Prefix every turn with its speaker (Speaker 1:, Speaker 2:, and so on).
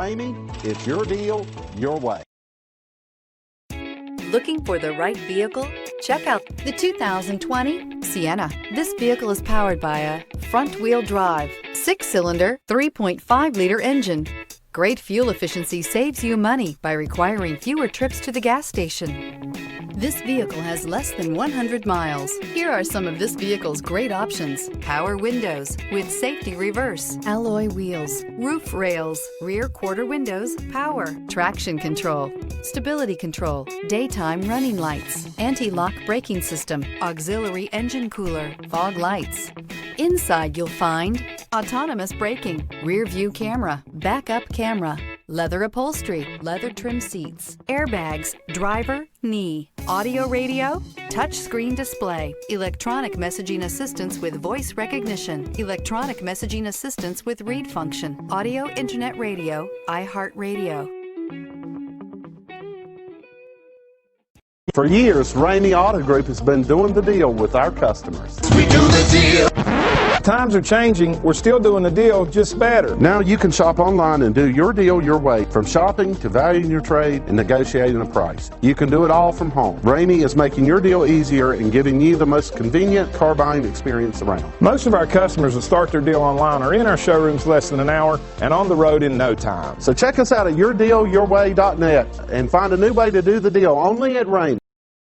Speaker 1: Ramey, it's your deal, your way.
Speaker 2: Looking for the right vehicle? Check out the 2020 Sienna. This vehicle is powered by a front-wheel drive, 6-cylinder, 3.5-liter engine. Great fuel efficiency saves you money by requiring fewer trips to the gas station. This vehicle has less than 100 miles. Here are some of this vehicle's great options: power windows with safety reverse, alloy wheels, roof rails, rear quarter windows, power, traction control, stability control, daytime running lights, anti-lock braking system, auxiliary engine cooler, fog lights. Inside you'll find autonomous braking, rear view camera, backup camera, leather upholstery, leather trim seats, airbags, driver, knee, audio radio, touchscreen display, electronic messaging assistance with voice recognition, electronic messaging assistance with read function, audio internet radio, iHeartRadio.
Speaker 1: For years, Ramey Auto Group has been doing the deal with our customers.
Speaker 3: We do the deal.
Speaker 4: Times are changing. We're still doing the deal, just better.
Speaker 1: Now you can shop online and do your deal your way, from shopping to valuing your trade and negotiating a price. You can do it all from home. Ramey is making your deal easier and giving you the most convenient car buying experience around.
Speaker 4: Most of our customers that start their deal online are in our showrooms less than an hour and on the road in no time.
Speaker 1: So check us out at yourdealyourway.net and find a new way to do the deal only at Ramey.